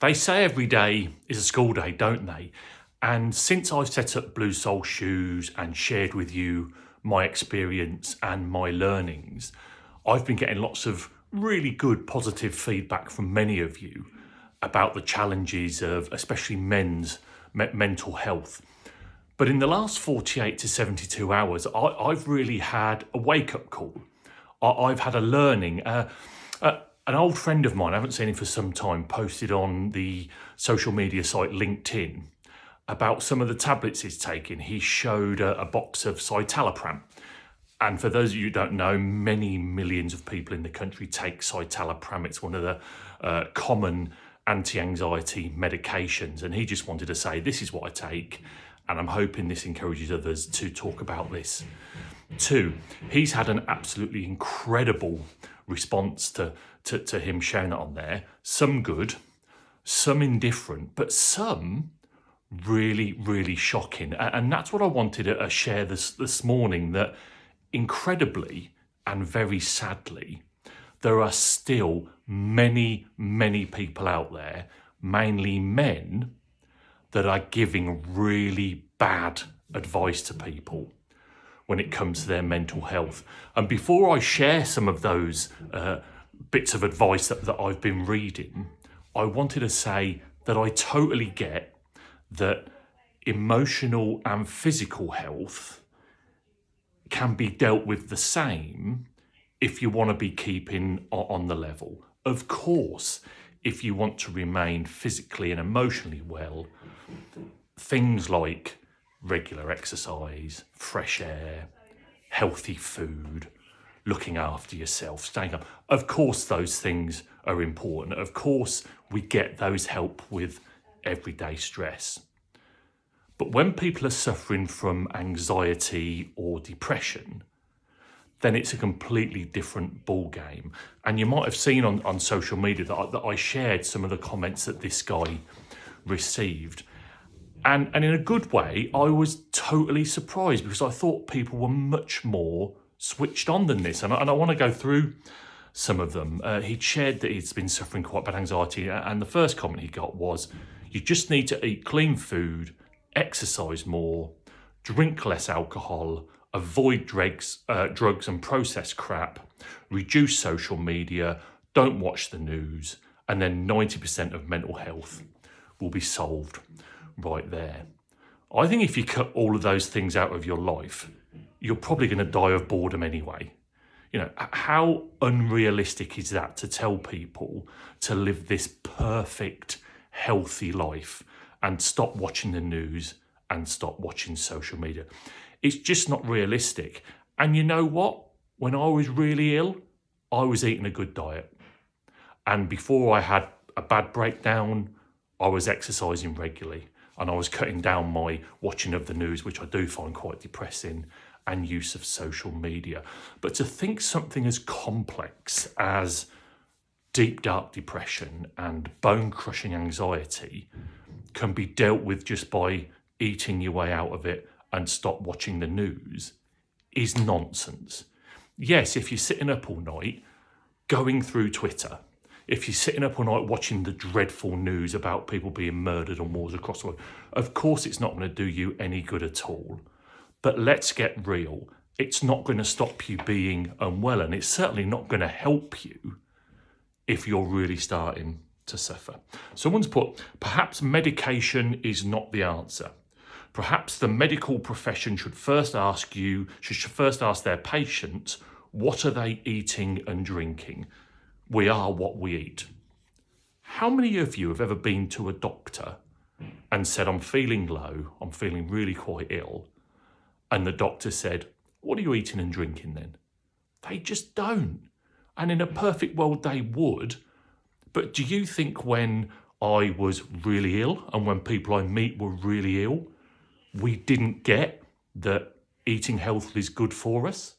They say every day is a school day, don't they? And since I've set up Blue Soul Shoes and shared with you my experience and my learnings, I've been getting lots of really good positive feedback from many of you about the challenges of especially men's mental health. But in the last 48 to 72 hours, I've really had a wake-up call. I've had a learning. An old friend of mine, I haven't seen him for some time, posted on the social media site LinkedIn about some of the tablets he's taking. He showed a box of citalopram. And for those of you who don't know, many millions of people in the country take citalopram. It's one of the common anti-anxiety medications. And he just wanted to say, this is what I take. And I'm hoping this encourages others to talk about this too. He's had an absolutely incredible response to him sharing it on there. Some good, some indifferent, but some really, really shocking. And that's what I wanted to share this morning, that incredibly and very sadly, there are still many, many people out there, mainly men, that are giving really bad advice to people when it comes to their mental health. And before I share some of those bits of advice that I've been reading, I wanted to say that I totally get that emotional and physical health can be dealt with the same if you want to be keeping on the level. Of course, if you want to remain physically and emotionally well, things like regular exercise, fresh air, healthy food, looking after yourself, staying up. Of course, those things are important. Of course, we get those help with everyday stress. But when people are suffering from anxiety or depression, then it's a completely different ball game. And you might have seen on social media that I shared some of the comments that this guy received. And in a good way, I was totally surprised because I thought people were much more switched on than this. And I want to go through some of them. He'd shared that he's been suffering quite bad anxiety. And the first comment he got was, you just need to eat clean food, exercise more, drink less alcohol, avoid drugs and processed crap, reduce social media, don't watch the news, and then 90% of mental health will be solved right there. I think if you cut all of those things out of your life, you're probably going to die of boredom anyway. You know, how unrealistic is that to tell people to live this perfect, healthy life and stop watching the news and stop watching social media? It's just not realistic. And you know what? When I was really ill, I was eating a good diet. And before I had a bad breakdown, I was exercising regularly. And I was cutting down my watching of the news, which I do find quite depressing, and use of social media. But to think something as complex as deep, dark depression and bone-crushing anxiety can be dealt with just by eating your way out of it and stop watching the news is nonsense. Yes, if you're sitting up all night going through Twitter, if you're sitting up all night watching the dreadful news about people being murdered on wars across the world, of course it's not going to do you any good at all. But let's get real. It's not going to stop you being unwell, and it's certainly not going to help you if you're really starting to suffer. Someone's put, perhaps medication is not the answer. Perhaps the medical profession should first ask their patients, what are they eating and drinking? We are what we eat. How many of you have ever been to a doctor and said, I'm feeling low, I'm feeling really quite ill, and the doctor said, what are you eating and drinking then? They just don't. And in a perfect world, they would. But do you think when I was really ill and when people I meet were really ill, we didn't get that eating healthily is good for us?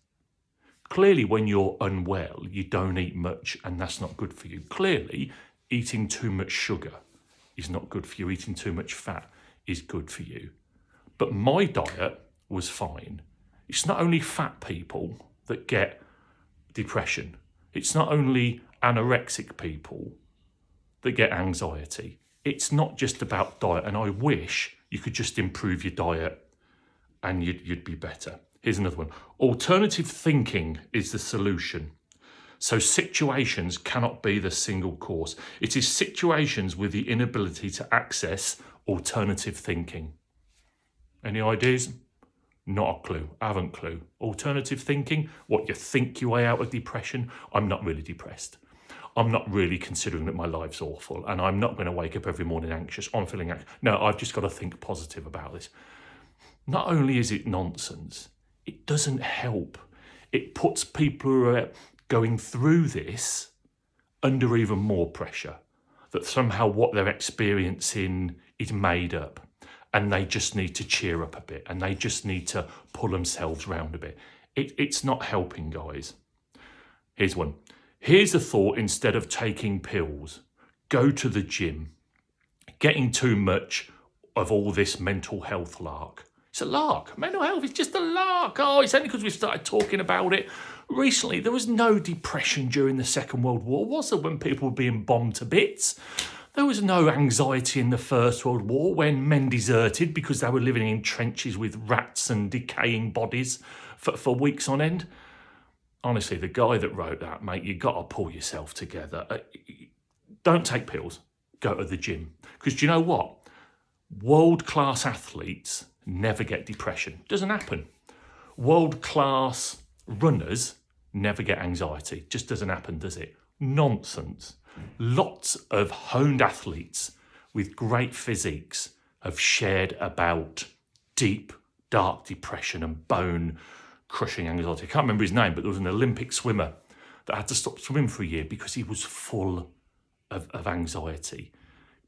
Clearly, when you're unwell, you don't eat much and that's not good for you. Clearly, eating too much sugar is not good for you. Eating too much fat is good for you. But my diet was fine. It's not only fat people that get depression. It's not only anorexic people that get anxiety. It's not just about diet, and I wish you could just improve your diet and you'd be better. Here's another one. Alternative thinking is the solution. So situations cannot be the single cause. It is situations with the inability to access alternative thinking. Any ideas? Not a clue. I haven't a clue. Alternative thinking? What, you think your way out of depression? I'm not really depressed. I'm not really considering that my life's awful, and I'm not going to wake up every morning anxious. I'm feeling anxious. No, I've just got to think positive about this. Not only is it nonsense, it doesn't help. It puts people who are going through this under even more pressure, that somehow what they're experiencing is made up, and they just need to cheer up a bit, and they just need to pull themselves round a bit. It's not helping, guys. Here's one. Here's a thought instead of taking pills. Go to the gym. Getting too much of all this mental health lark. It's a lark. Mental health is just a lark. Oh, it's only because we've started talking about it recently. There was no depression during the Second World War, was there, when people were being bombed to bits? There was no anxiety in the First World War when men deserted because they were living in trenches with rats and decaying bodies for weeks on end. Honestly, the guy that wrote that, mate, you got to pull yourself together. Don't take pills. Go to the gym. Because do you know what? World-class athletes never get depression. Doesn't happen. World-class runners never get anxiety. Just doesn't happen, does it? Nonsense. Lots of honed athletes with great physiques have shared about deep, dark depression and bone-crushing anxiety. I can't remember his name, but there was an Olympic swimmer that had to stop swimming for a year because he was full of anxiety.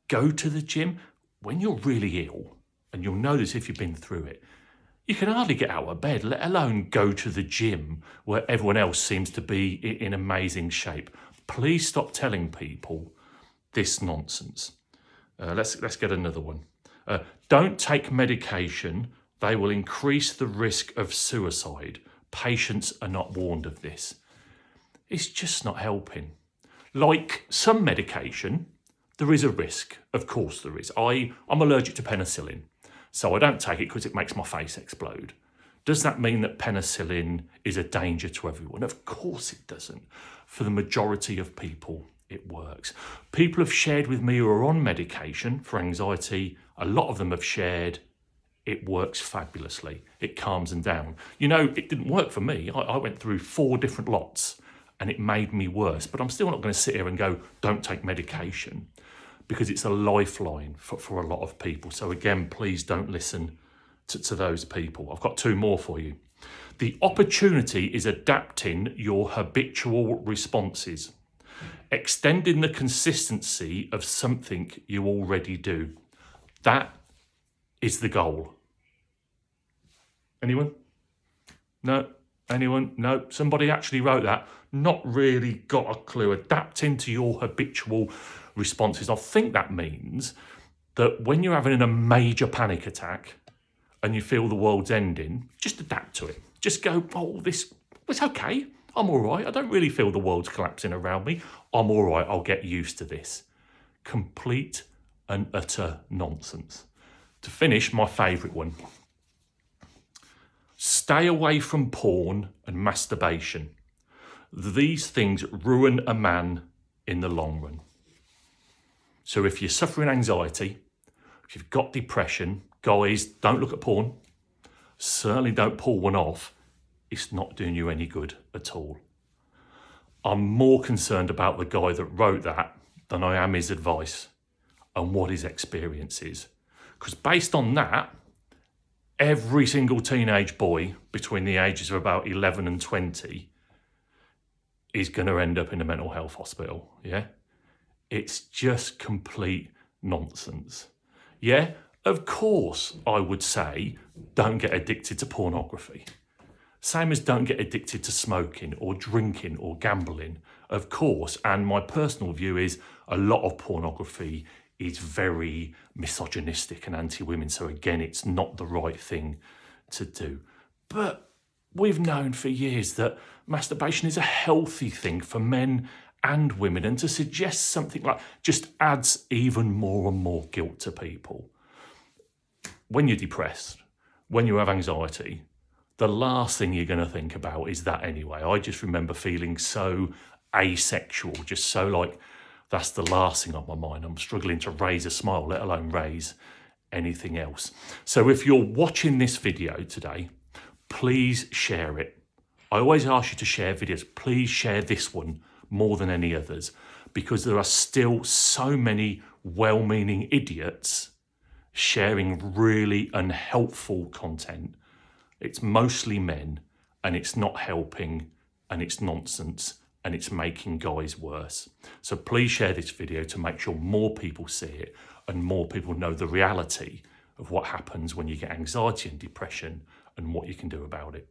Go to the gym when you're really ill, and you'll know this if you've been through it. You can hardly get out of bed, let alone go to the gym where everyone else seems to be in amazing shape. Please stop telling people this nonsense. Let's get another one. Don't take medication. They will increase the risk of suicide. Patients are not warned of this. It's just not helping. Like some medication, there is a risk. Of course there is. I'm allergic to penicillin, so I don't take it because it makes my face explode. Does that mean that penicillin is a danger to everyone? Of course it doesn't. For the majority of people, it works. People have shared with me who are on medication for anxiety. A lot of them have shared it works fabulously. It calms them down. You know, it didn't work for me. I went through 4 different lots and it made me worse. But I'm still not going to sit here and go, don't take medication, because it's a lifeline for a lot of people. So again, please don't listen to those people. I've got 2 more for you. The opportunity is adapting your habitual responses, extending the consistency of something you already do. That is the goal. Anyone? No? Anyone? No? Somebody actually wrote that. Not really got a clue. Adapting to your habitual responses. I think that means that when you're having a major panic attack and you feel the world's ending, just adapt to it. Just go, it's okay. I'm all right. I don't really feel the world's collapsing around me. I'm all right. I'll get used to this. Complete and utter nonsense. To finish, my favourite one. Stay away from porn and masturbation. These things ruin a man in the long run. So if you're suffering anxiety, if you've got depression, guys, don't look at porn. Certainly don't pull one off. It's not doing you any good at all. I'm more concerned about the guy that wrote that than I am his advice and what his experience is. Because based on that, every single teenage boy between the ages of about 11 and 20 is going to end up in a mental health hospital, yeah? It's just complete nonsense. Yeah, of course, I would say don't get addicted to pornography. Same as don't get addicted to smoking or drinking or gambling, of course. And my personal view is a lot of pornography is very misogynistic and anti-women. So again, it's not the right thing to do. But we've known for years that masturbation is a healthy thing for men and women, and to suggest something like just adds even more and more guilt to people. When you're depressed, when you have anxiety, the last thing you're going to think about is that anyway. I just remember feeling so asexual, just so like that's the last thing on my mind. I'm struggling to raise a smile, let alone raise anything else. So if you're watching this video today, please share it. I always ask you to share videos. Please share this one more than any others, because there are still so many well-meaning idiots sharing really unhelpful content. It's mostly men, and it's not helping, and it's nonsense, and it's making guys worse. So please share this video to make sure more people see it and more people know the reality of what happens when you get anxiety and depression and what you can do about it.